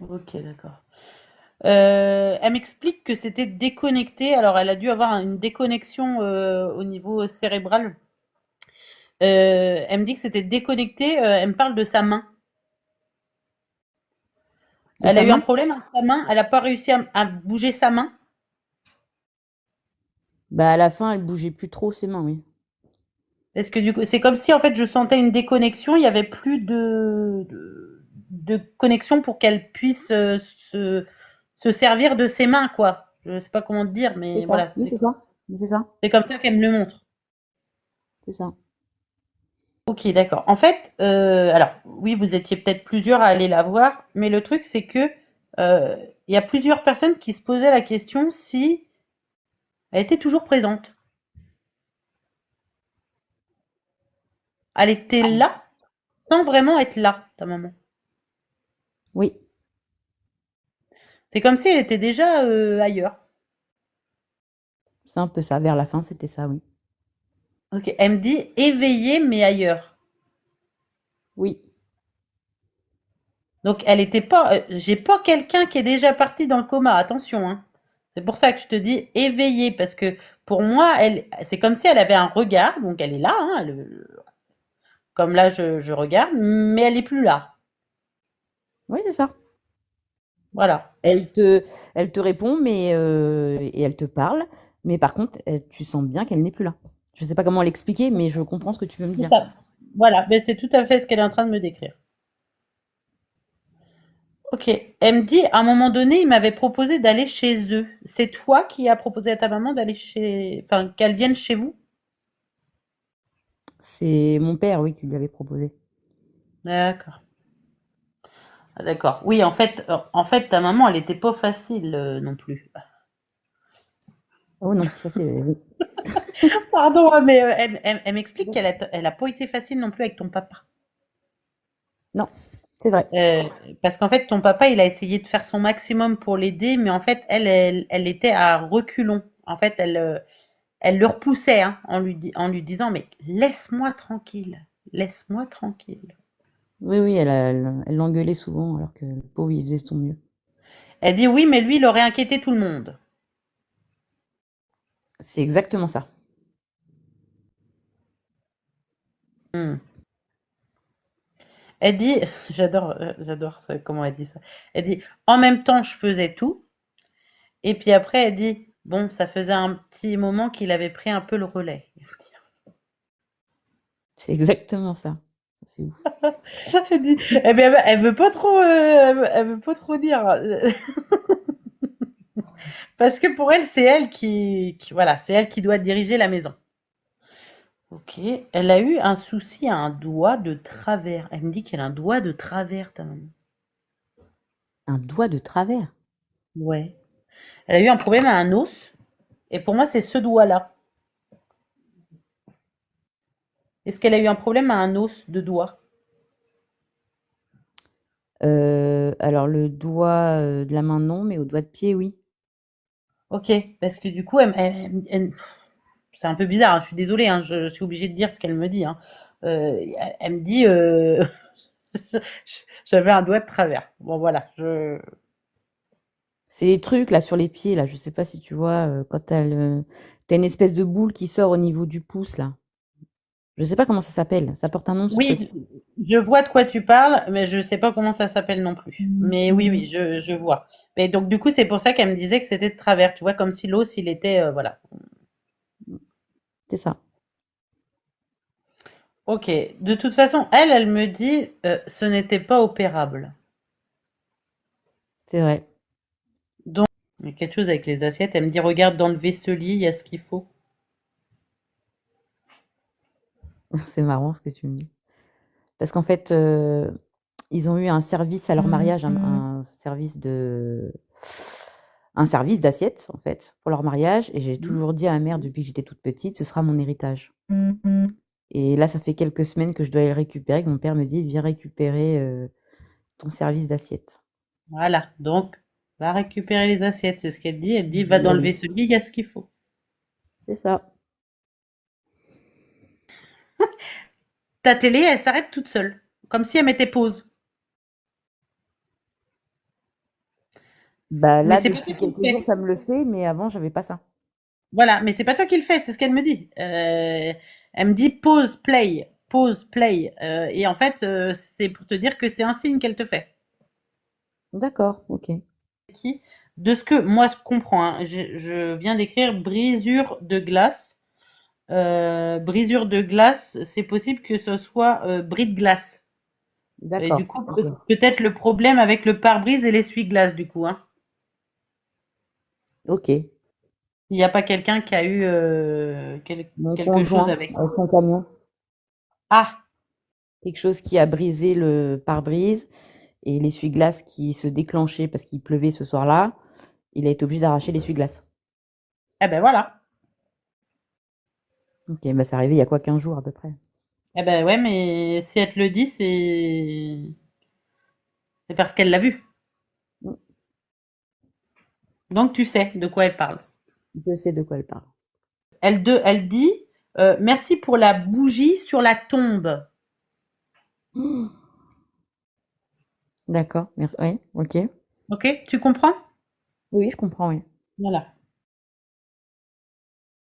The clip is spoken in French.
Ok, d'accord. Elle m'explique que c'était déconnecté. Alors, elle a dû avoir une déconnexion au niveau cérébral. Elle me dit que c'était déconnecté. Elle me parle de sa main. De Elle a sa eu un main? problème avec sa main. Elle n'a pas réussi à bouger sa main. Bah, à la fin, elle bougeait plus trop ses mains, oui. Est-ce que du coup, c'est comme si en fait je sentais une déconnexion. Il y avait plus de connexion pour qu'elle puisse se servir de ses mains, quoi. Je sais pas comment te dire, C'est mais ça. voilà, Oui, c'est ça. Oui, c'est ça. c'est comme ça qu'elle me le montre. C'est ça. Ok, d'accord. En fait, alors oui, vous étiez peut-être plusieurs à aller la voir, mais le truc c'est que il y a plusieurs personnes qui se posaient la question si elle était toujours présente. Elle était là sans vraiment être là, ta maman. Oui, C'est comme si elle était déjà ailleurs. c'est un peu ça. Vers la fin, c'était ça, oui. Ok, elle me dit éveillée mais ailleurs. Oui. Donc elle était pas, j'ai pas quelqu'un qui est déjà parti dans le coma. Attention, hein. C'est pour ça que je te dis éveillée parce que pour moi, c'est comme si elle avait un regard. Donc elle est là, hein, comme là je regarde, mais elle est plus là. Oui, c'est ça. Voilà. Elle te, elle te répond, mais et elle te parle, mais par contre, tu sens bien qu'elle n'est plus là. Je sais pas comment l'expliquer, mais je comprends ce que tu veux me C'est dire. ça. Voilà, mais c'est tout à fait ce qu'elle est en train de me décrire. Ok. Elle me dit, à un moment donné, il m'avait proposé d'aller chez eux. C'est toi qui as proposé à ta maman d'aller enfin, qu'elle vienne chez vous? C'est mon père, oui, qui lui avait proposé. D'accord. Ah, d'accord. Oui, en fait, ta maman, elle était pas facile non plus. Oh non, ça c'est oui. Pardon, hein, mais elle m'explique qu'elle a pas été facile non plus avec ton papa. Non, c'est vrai. Euh, Parce qu'en fait, ton papa, il a essayé de faire son maximum pour l'aider, mais en fait, elle était à reculons. En fait, elle le repoussait hein, en lui disant, mais laisse-moi tranquille. Oui, oui, elle l'engueulait souvent, alors que le pauvre, il faisait son mieux. Elle dit oui, mais lui, il aurait inquiété tout le monde. C'est exactement ça. Hmm. Elle dit, j'adore comment elle dit ça. Elle dit, en même temps, je faisais tout. Et puis après, elle dit, bon, ça faisait un petit moment qu'il avait pris un peu le relais. C'est exactement ça. C'est ouf. Elle dit, eh bien, elle veut pas trop, elle veut pas trop dire. Parce que pour elle, c'est elle voilà, c'est elle qui doit diriger la maison. Ok. Elle a eu un souci à un doigt de travers. Elle me dit qu'elle a un doigt de travers, ta maman. Un doigt de travers. Ouais. Elle a eu un problème à un os. Et pour moi, c'est ce doigt-là. Est-ce qu'elle a eu un problème à un os de doigt? Alors le doigt de la main, non, mais au doigt de pied, oui. Ok. Parce que du coup, c'est un peu bizarre, hein, je suis désolée, hein, je suis obligée de dire ce qu'elle me dit. Hein. Elle me dit, j'avais un doigt de travers. Bon, voilà. C'est les trucs là sur les pieds, là. Je sais pas si tu vois, quand t'as une espèce de boule qui sort au niveau du pouce, là. Je sais pas comment ça s'appelle. Ça porte un nom, ce truc. Oui, je vois de quoi tu parles, mais je sais pas comment ça s'appelle non plus. Mais oui, oui, je vois. Mais donc, du coup, c'est pour ça qu'elle me disait que c'était de travers. Tu vois, comme si l'os, il était, voilà. C'est ça. Ok. De toute façon, elle me dit, ce n'était pas opérable. C'est vrai. Donc, il y a quelque chose avec les assiettes. Elle me dit, regarde dans le vaisselier, il y a ce qu'il faut. C'est marrant ce que tu me dis. Parce qu'en fait, ils ont eu un service à leur mariage, un service d'assiettes, en fait, pour leur mariage. Et j'ai toujours dit à ma mère, depuis que j'étais toute petite, ce sera mon héritage. Et là, ça fait quelques semaines que je dois aller le récupérer, que mon père me dit, viens récupérer ton service d'assiettes. Voilà, donc va récupérer les assiettes, c'est ce qu'elle dit. Elle dit va dans Eh le oui, vaisselier, il y a ce qu'il faut. c'est ça. Ta télé, elle s'arrête toute seule, comme si elle mettait pause. Bah Mais là, c'est pas toi depuis qui le quelques jours, fais. ça me le fait, mais avant, j'avais pas ça. Voilà, mais c'est pas toi qui le fais, c'est ce qu'elle me dit. Elle me dit pause, play. Et en fait, c'est pour te dire que c'est un signe qu'elle te fait. D'accord, ok. Qui, de ce que moi je comprends, hein, je viens d'écrire brisure de glace. Brisure de glace, c'est possible que ce soit bris de glace. Et du D'accord, coup, ok. peut-être le problème avec le pare-brise et l'essuie-glace, du coup, hein. Ok. Il n'y a pas quelqu'un qui a eu Mon quelque chose conjoint, avec. avec son camion. Ah, Quelque chose qui a brisé le pare-brise et l'essuie-glace qui se déclenchait parce qu'il pleuvait ce soir-là. Il a été obligé d'arracher l'essuie-glace. eh ben voilà. Ok, bah c'est arrivé il y a quoi, 15 jours à peu près. Eh ben ouais, mais si elle te le dit, c'est parce qu'elle l'a vu. Mm. Donc tu sais de quoi elle parle. Je sais de quoi elle parle. Elle dit merci pour la bougie sur la tombe. D'accord, merci. Oui, ok. Ok, tu comprends? Oui, je comprends, oui. Voilà.